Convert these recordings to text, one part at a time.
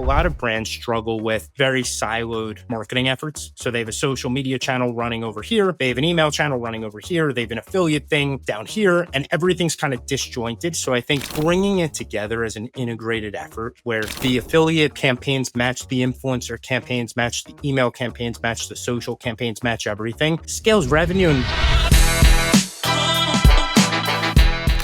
lot of brands struggle with very siloed marketing efforts. So they have a social media channel running over here, they have an email channel running over here, they have an affiliate thing down here, and everything's kind of disjointed. So I think bringing it together as an integrated effort where the affiliate campaigns match the influencer campaigns, match the email campaigns, match the social campaigns, match everything, scales revenue.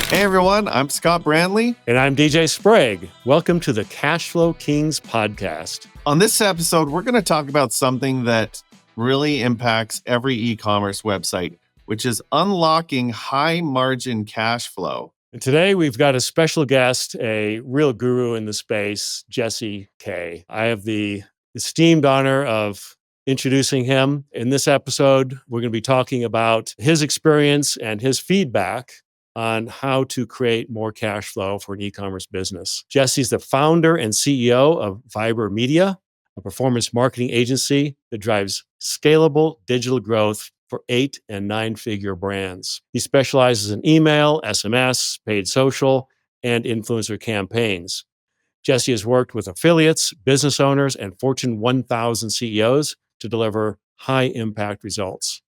Hey everyone, I'm Scott Brandley. And I'm DJ Sprague. Welcome to the Cashflow Kings podcast. On this episode, we're going to talk about something that really impacts every e-commerce website, which is unlocking high margin cash flow. And today we've got a special guest, a real guru in the space, Jesse K. I have the esteemed honor of introducing him. In this episode, we're going to be talking about his experience and his feedback on how to create more cash flow for an e-commerce business. Jesse's the founder and CEO of Viber Media, a performance marketing agency that drives scalable digital growth for 8- and 9-figure brands. He specializes in email, SMS, paid social, and influencer campaigns. Jesse has worked with affiliates, business owners, and Fortune 1000 CEOs to deliver high-impact results.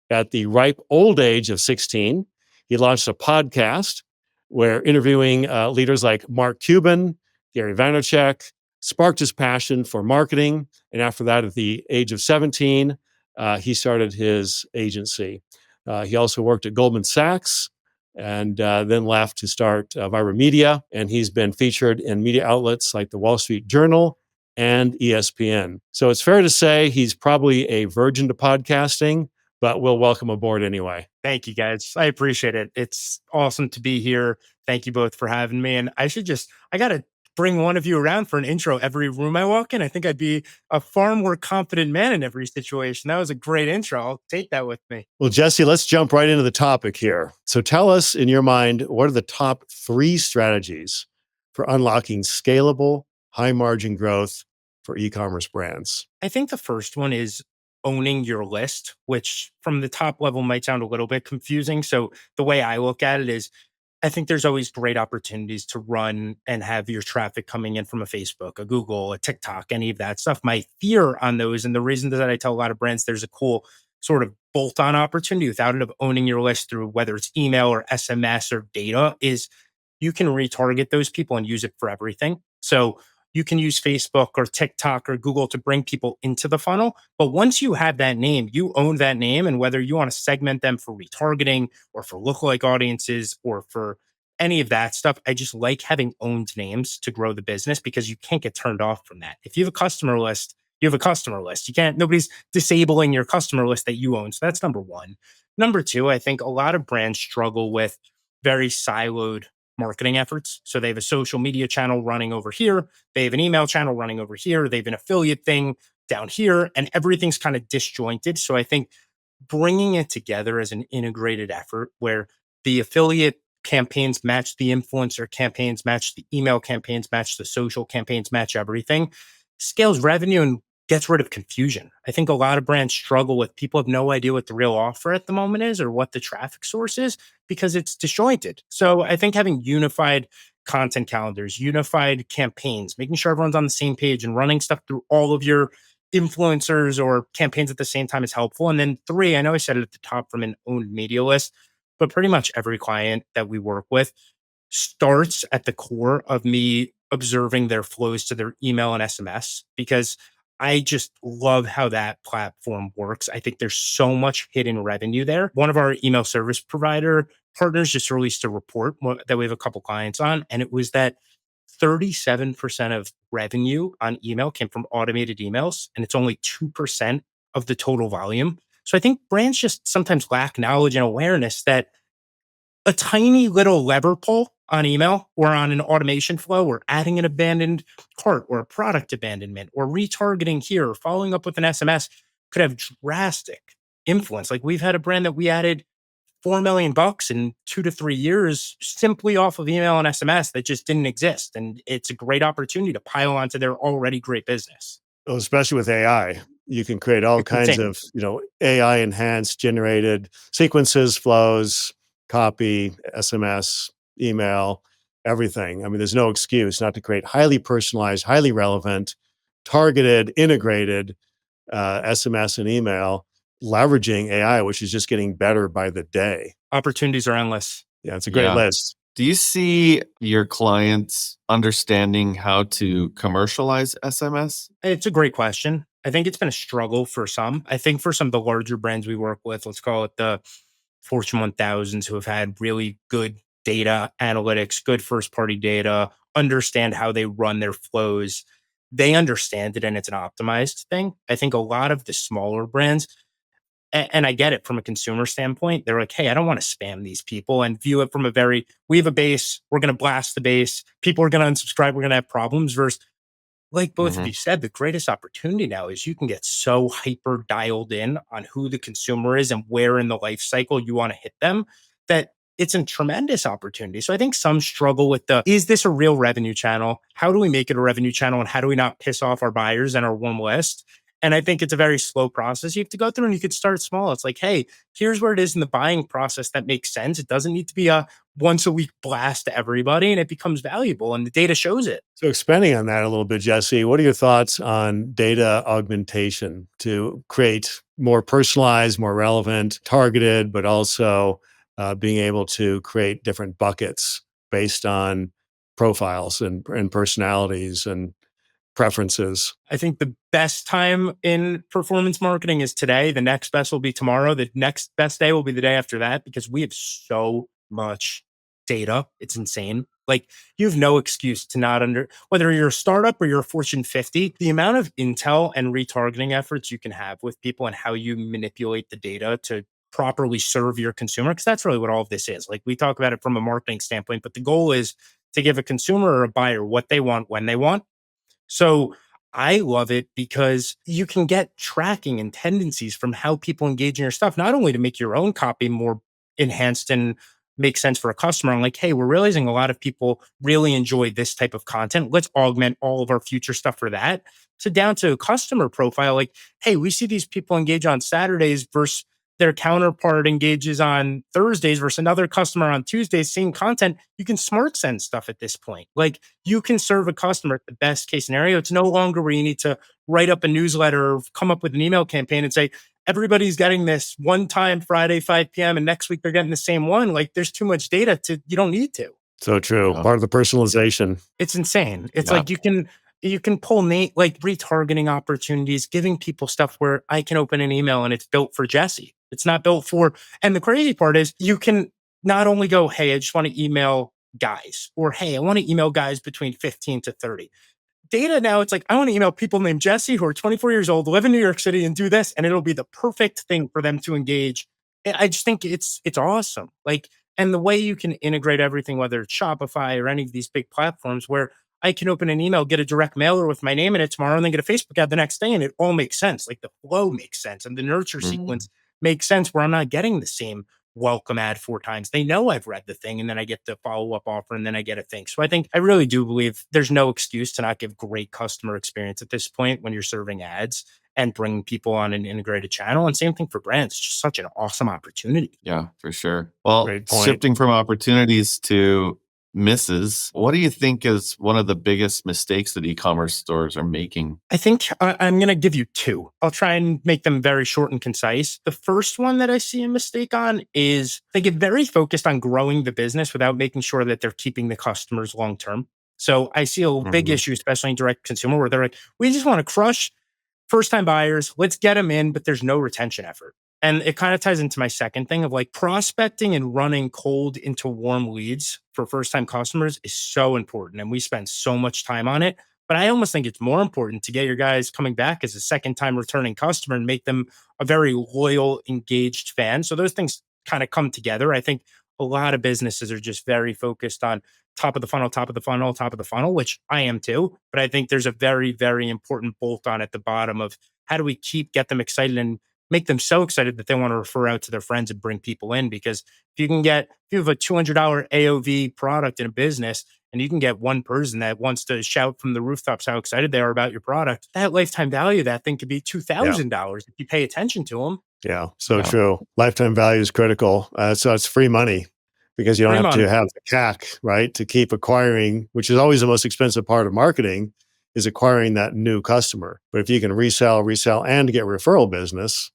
At the ripe old age of 16, he launched a podcast where interviewing leaders like Mark Cuban, Gary Vaynerchuk, sparked his passion for marketing. And after that, at the age of 17, he started his agency. He also worked at Goldman Sachs and then left to start Viber Media. And he's been featured in media outlets like the Wall Street Journal and ESPN. So it's fair to say he's probably a virgin to podcasting, but we'll welcome aboard anyway. Thank you, guys. I appreciate it. It's awesome to be here. Thank you both for having me. And I got to bring one of you around for an intro every room I walk in. I think I'd be a far more confident man in every situation. That was a great intro. I'll take that with me. Well, Jesse, let's jump right into the topic here. So tell us, in your mind, what are the top 3 strategies for unlocking scalable, high-margin growth for e-commerce brands? I think the first one is owning your list, which from the top level might sound a little bit confusing. So the way I look at it is I think there's always great opportunities to run and have your traffic coming in from a Facebook, a Google, a TikTok, any of that stuff. My fear on those, and the reason that I tell a lot of brands there's a cool sort of bolt-on opportunity without it of owning your list through whether it's email or SMS or data, is you can retarget those people and use it for everything. So you can use Facebook or TikTok or Google to bring people into the funnel. But once you have that name, you own that name. And whether you want to segment them for retargeting or for lookalike audiences or for any of that stuff, I just like having owned names to grow the business because you can't get turned off from that. If you have a customer list, you have a customer list. Nobody's disabling your customer list that you own. So that's number one. Number two, I think a lot of brands struggle with very siloed marketing efforts. So they have a social media channel running over here, they have an email channel running over here, they have an affiliate thing down here, and everything's kind of disjointed. So I think bringing it together as an integrated effort where the affiliate campaigns match the influencer campaigns, match the email campaigns, match the social campaigns, match everything, scales revenue and gets rid of confusion. I think a lot of brands struggle with people have no idea what the real offer at the moment is or what the traffic source is because it's disjointed. So I think having unified content calendars, unified campaigns, making sure everyone's on the same page and running stuff through all of your influencers or campaigns at the same time is helpful. And then 3, I know I said it at the top from an owned media list, but pretty much every client that we work with starts at the core of me observing their flows to their email and SMS because I just love how that platform works. I think there's so much hidden revenue there. One of our email service provider partners just released a report that we have a couple clients on, and it was that 37% of revenue on email came from automated emails, and it's only 2% of the total volume. So I think brands just sometimes lack knowledge and awareness that a tiny little lever pull on email or on an automation flow or adding an abandoned cart or a product abandonment or retargeting here or following up with an SMS could have drastic influence. Like we've had a brand that we added $4 million in 2 to 3 years simply off of email and SMS that just didn't exist. And it's a great opportunity to pile onto their already great business. Well, especially with AI, you can create all kinds of, AI enhanced generated sequences, flows, copy, SMS, email, everything. I mean, there's no excuse not to create highly personalized, highly relevant, targeted, integrated SMS and email, leveraging AI, which is just getting better by the day. Opportunities are endless. Yeah, it's a great Yeah. list. Do you see your clients understanding how to commercialize SMS? It's a great question. I think it's been a struggle for some. I think for some of the larger brands we work with, let's call it the Fortune 1000s who have had really good data analytics, good first party data, understand how they run their flows. They understand it and it's an optimized thing. I think a lot of the smaller brands, and I get it from a consumer standpoint, they're like, hey, I don't want to spam these people and view it from a very, we have a base, we're going to blast the base, people are going to unsubscribe, we're going to have problems versus like both of Hmm. you said, the greatest opportunity now is you can get so hyper dialed in on who the consumer is and where in the life cycle you want to hit them that it's a tremendous opportunity. So I think some struggle with the is this a real revenue channel? How do we make it a revenue channel? And how do we not piss off our buyers and our warm list? And I think it's a very slow process you have to go through and you could start small. It's like, hey, here's where it is in the buying process that makes sense. It doesn't need to be a once a week blast to everybody and it becomes valuable and the data shows it. So expanding on that a little bit, Jesse, what are your thoughts on data augmentation to create more personalized, more relevant, targeted, but also being able to create different buckets based on profiles and personalities and preferences? I think the best time in performance marketing is today. The next best will be tomorrow. The next best day will be the day after that because we have so much data. It's insane. Like you have no excuse to not whether you're a startup or you're a Fortune 50, the amount of intel and retargeting efforts you can have with people and how you manipulate the data to properly serve your consumer. Because that's really what all of this is. Like we talk about it from a marketing standpoint, but the goal is to give a consumer or a buyer what they want when they want. So I love it because you can get tracking and tendencies from how people engage in your stuff, not only to make your own copy more enhanced and make sense for a customer. I'm like, hey, we're realizing a lot of people really enjoy this type of content. Let's augment all of our future stuff for that. So down to a customer profile, like, hey, we see these people engage on Saturdays versus their counterpart engages on Thursdays versus another customer on Tuesdays, same content. You can smart send stuff at this point. Like you can serve a customer at the best case scenario. It's no longer where you need to write up a newsletter or come up with an email campaign and say, everybody's getting this one time Friday, 5 p.m. and next week they're getting the same one. Like there's too much data you don't need to. So true. Yeah. Part of the personalization. It's insane. It's Yeah. like you can pull like retargeting opportunities, giving people stuff where I can open an email and it's built for Jesse. It's not built for, and the crazy part is you can not only go, hey, I just want to email guys, or hey, I want to email guys between 15 to 30. Data now, it's like, I want to email people named Jesse who are 24 years old, live in New York City, and do this, and it'll be the perfect thing for them to engage. I just think it's awesome. Like, and the way you can integrate everything, whether it's Shopify or any of these big platforms, where I can open an email, get a direct mailer with my name in it tomorrow, and then get a Facebook ad the next day, and it all makes sense. Like the flow makes sense, and the nurture Mhm. sequence makes sense. Where I'm not getting the same welcome ad 4 times. They know I've read the thing and then I get the follow up offer and then I get a thing. So I think I really do believe there's no excuse to not give great customer experience at this point when you're serving ads and bringing people on an integrated channel. And same thing for brands, it's just such an awesome opportunity. Yeah, for sure. Well, Great point. shifting from opportunities to misses, what do you think is one of the biggest mistakes that e-commerce stores are making? I think I'm going to give you two. I'll try and make them very short and concise. The first one that I see a mistake on is they get very focused on growing the business without making sure that they're keeping the customers long term. So I see a big Mhm. issue, especially in direct consumer, where they're like, we just want to crush first time buyers, let's get them in, but there's no retention effort. And it kind of ties into my second thing of like prospecting and running cold into warm leads for first time customers is so important. And we spend so much time on it. But I almost think it's more important to get your guys coming back as a second time returning customer and make them a very loyal, engaged fan. So those things kind of come together. I think a lot of businesses are just very focused on top of the funnel, top of the funnel, top of the funnel, which I am too. But I think there's a very, very important bolt on at the bottom of how do we get them excited and make them so excited that they want to refer out to their friends and bring people in. Because if you have a $200 AOV product in a business and you can get one person that wants to shout from the rooftops how excited they are about your product, that lifetime value of that thing could be Yeah. $2,000 if you pay attention to them. Yeah. So Yeah. true. Lifetime value is critical. So it's free money because you don't Free have to money. have the CAC, right? To keep acquiring, which is always the most expensive part of marketing, is acquiring that new customer. But if you can resell, and get referral business,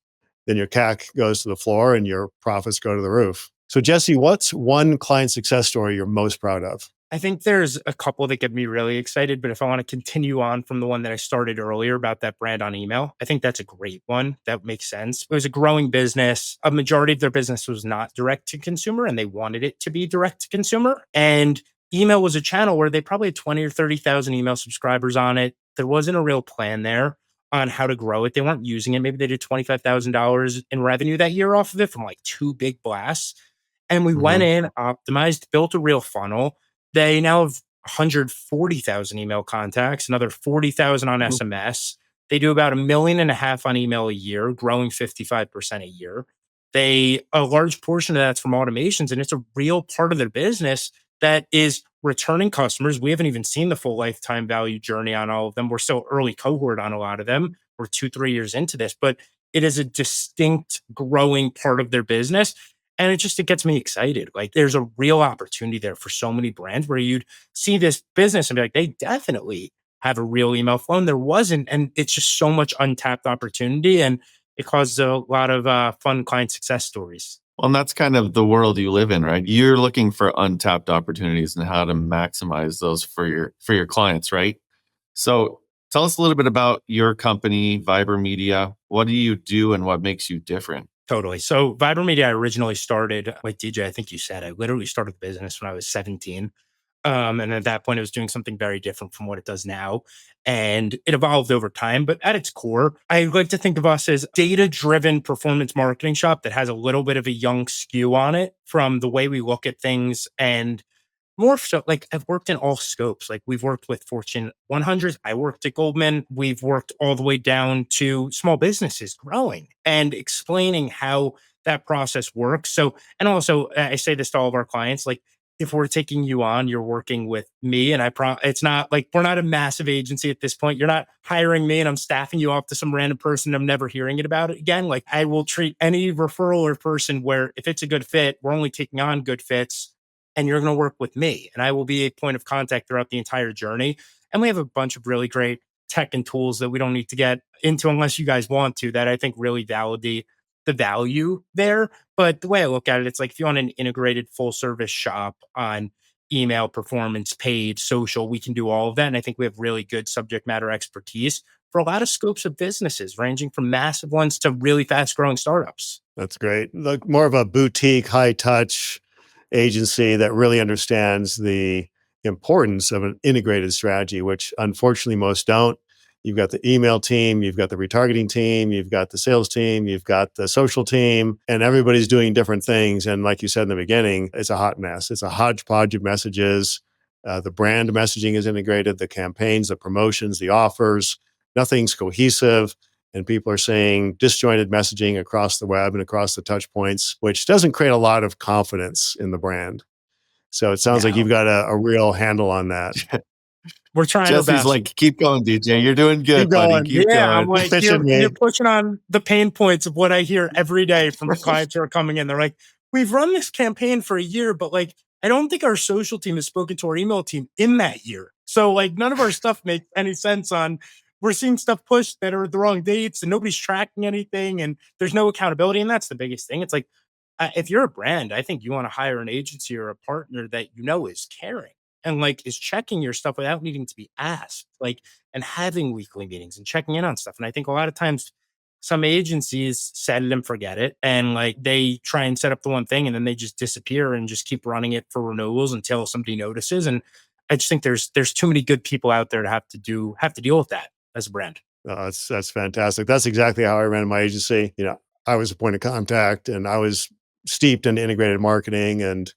then your CAC goes to the floor and your profits go to the roof. So, Jesse, what's one client success story you're most proud of? I think there's a couple that get me really excited, but if I want to continue on from the one that I started earlier about that brand on email, I think that's a great one. That makes sense. It was a growing business. A majority of their business was not direct to consumer and they wanted it to be direct to consumer. And email was a channel where they probably had 20 or 30,000 email subscribers on it. There wasn't a real plan there on how to grow it. They weren't using it. Maybe they did $25,000 in revenue that year off of it from like two big blasts. And we went Mhm. in, optimized, built a real funnel. They now have 140,000 email contacts, another 40,000 on Mhm. SMS. They do about 1.5 million on email a year, growing 55% a year. A large portion of that's from automations, and it's a real part of their business that is returning customers. We haven't even seen the full lifetime value journey on all of them. We're still early cohort on a lot of them. We're 2, 3 years into this, but it is a distinct growing part of their business. And it gets me excited. Like there's a real opportunity there for so many brands where you'd see this business and be like, they definitely have a real email flow. And there wasn't. And it's just so much untapped opportunity. And it caused a lot of fun client success stories. Well, and that's kind of the world you live in, right? You're looking for untapped opportunities and how to maximize those for your clients, right? So, tell us a little bit about your company, Viber Media. What do you do and what makes you different? Totally. So Viber Media, I originally started, like DJ, I think you said, I literally started the business when I was 17. And at that point, it was doing something very different from what it does now. And it evolved over time. But at its core, I like to think of us as data driven performance marketing shop that has a little bit of a young skew on it from the way we look at things and more so, like I've worked in all scopes. Like we've worked with Fortune 100s. I worked at Goldman. We've worked all the way down to small businesses growing and explaining how that process works. So, and also I say this to all of our clients, like if we're taking you on, you're working with me and it's not like we're not a massive agency at this point. You're not hiring me and I'm staffing you off to some random person. I'm never hearing it about it again. Like I will treat any referral or person where if it's a good fit, we're only taking on good fits and you're going to work with me and I will be a point of contact throughout the entire journey. And we have a bunch of really great tech and tools that we don't need to get into unless you guys want to, that I think really validate the value there. But the way I look at it, it's like if you want an integrated full service shop on email, performance, paid, social, we can do all of that. And I think we have really good subject matter expertise for a lot of scopes of businesses, ranging from massive ones to really fast growing startups. That's great. Like more of a boutique, high touch agency that really understands the importance of an integrated strategy, which unfortunately most don't. You've got the email team, you've got the retargeting team, you've got the sales team, you've got the social team, and everybody's doing different things. And like you said in the beginning, it's a hot mess. It's a hodgepodge of messages. The brand messaging is integrated, the campaigns, the promotions, the offers, nothing's cohesive. And people are saying disjointed messaging across the web and across the touch points, which doesn't create a lot of confidence in the brand. So it sounds like No, you've got a real handle on that. we're trying our Jesse's best. like, keep going, DJ. You're doing Keep good, buddy. going. Keep Yeah, I'm going. like Pitching you're me. pushing on the pain points of what I hear every day from clients who are coming in. They're like, "We've run this campaign for a year, but like I don't think our social team has spoken to our email team in that year. So like none of our stuff makes any sense on we're seeing stuff pushed that are the wrong dates and nobody's tracking anything and there's no accountability and that's the biggest thing. It's like if you're a brand, I think you want to hire an agency or a partner that you know is caring and like is checking your stuff without needing to be asked. Like and having weekly meetings and checking in on stuff. And I think a lot of times some agencies set it and forget it. And like they try and set up the one thing and then they just disappear and just keep running it for renewals until somebody notices. And I just think there's too many good people out there to have to deal with that as a brand. That's fantastic. That's exactly how I ran my agency. I was a point of contact and I was steeped in integrated marketing and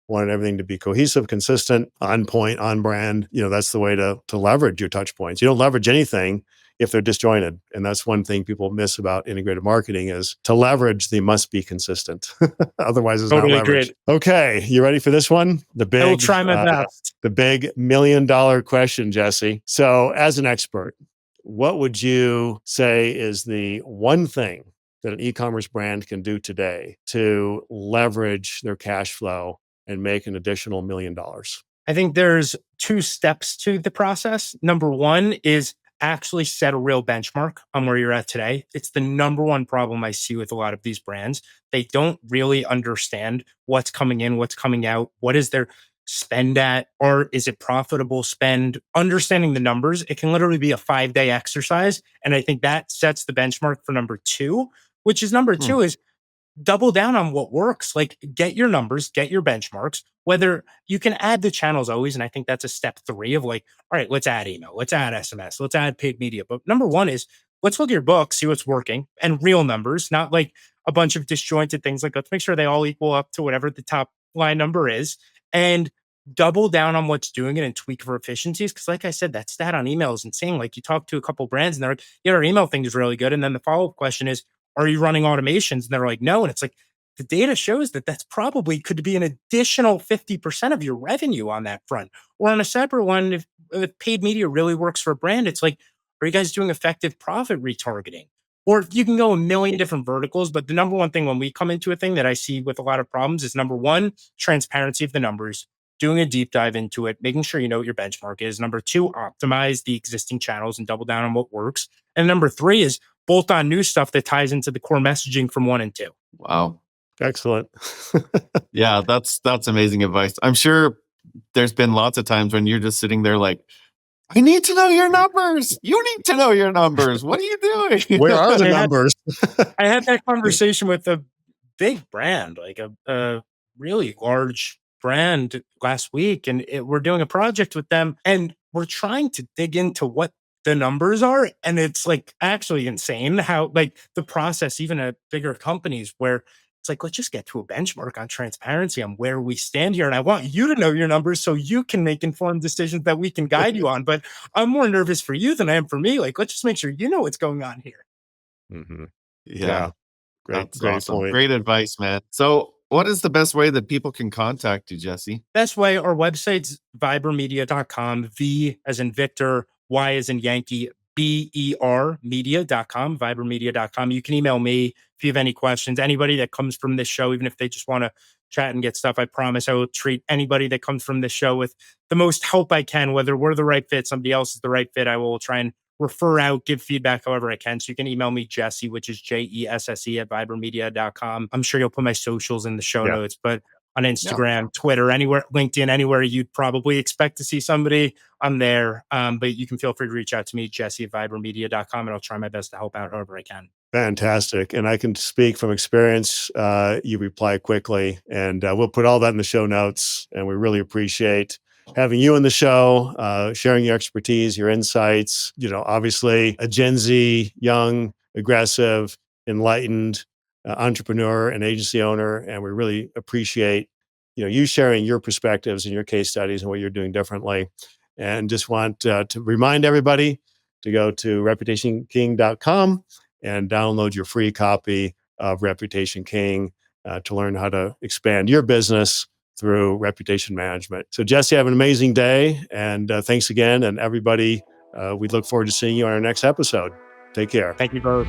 wanted everything to be cohesive, consistent, on point, on brand. That's the way to leverage your touch points. You don't leverage anything if they're disjointed. And that's one thing people miss about integrated marketing is to leverage, they must be consistent. Otherwise, it's not Totally leverage. agreed. Okay. You ready for this one? I will try my best. The big $1 million question, Jesse. So as an expert, what would you say is the one thing that an e-commerce brand can do today to leverage their cash flow and make an additional $1 million? I think there's two steps to the process. Number one is actually set a real benchmark on where you're at today. It's the number one problem I see with a lot of these brands. They don't really understand what's coming in, what's coming out, what is their spend at, or is it profitable spend? Understanding the numbers, it can literally be a 5-day exercise. And I think that sets the benchmark for number two, which is number Hmm. two is double down on what works. Like get your numbers, get your benchmarks, whether you can add the channels always. And I think that's a step three of like, all right, let's add email, let's add SMS, let's add paid media. But number one is let's look at your book, see what's working and real numbers, not like a bunch of disjointed things. Like let's make sure they all equal up to whatever the top line number is and double down on what's doing it and tweak for efficiencies. Cause like I said, that stat on email is insane. Like you talk to a couple brands and they're like, yeah, our email thing is really good. And then the follow up question is, are you running automations? And they're like, no. And it's like, the data shows that that's probably could be an additional 50% of your revenue on that front. Or on a separate one, if paid media really works for a brand, it's like, are you guys doing effective profit retargeting? Or you can go a million different verticals. But the number one thing when we come into a thing that I see with a lot of problems is number one, transparency of the numbers, doing a deep dive into it, making sure you know what your benchmark is. Number two, optimize the existing channels and double down on what works. And number three is bolt on new stuff that ties into the core messaging from one and two. Wow. Excellent. Yeah, that's amazing advice. I'm sure there's been lots of times when you're just sitting there like, I need to know your numbers. You need to know your numbers. What are you doing? Where are the I had- numbers? I had that conversation with a big brand, like a really large brand last week, and we're doing a project with them, and we're trying to dig into what the numbers are, and it's like actually insane how like the process, even at bigger companies, where it's like let's just get to a benchmark on transparency on where we stand here, and I want you to know your numbers so you can make informed decisions that we can guide you on. But I'm more nervous for you than I am for me. Like let's just make sure you know what's going on here. Mm-hmm. Yeah, Great that's awesome. point. Great advice, man. So, what is the best way that people can contact you, Jesse? Best way, our website's vibermedia.com, V as in Victor, Y as in Yankee, BER media.com, vibermedia.com. You can email me if you have any questions. Anybody that comes from this show, even if they just want to chat and get stuff, I promise I will treat anybody that comes from this show with the most help I can, whether we're the right fit, somebody else is the right fit. I will try and refer out, give feedback however I can. So you can email me, Jesse, which is JESSE at vibermedia.com. I'm sure you'll put my socials in the show notes, but on Instagram, Twitter, anywhere, LinkedIn, anywhere you'd probably expect to see somebody, I'm there. But you can feel free to reach out to me, Jesse at vibermedia.com, and I'll try my best to help out however I can. Fantastic. And I can speak from experience. You reply quickly, and we'll put all that in the show notes. And we really appreciate having you on the show, sharing your expertise, your insights. You know, obviously a Gen Z, young, aggressive, enlightened entrepreneur and agency owner. And we really appreciate, you sharing your perspectives and your case studies and what you're doing differently. And just want to remind everybody to go to reputationking.com and download your free copy of Reputation King to learn how to expand your business through reputation management. So, Jesse, have an amazing day. And thanks again. And everybody, we look forward to seeing you on our next episode. Take care. Thank you both.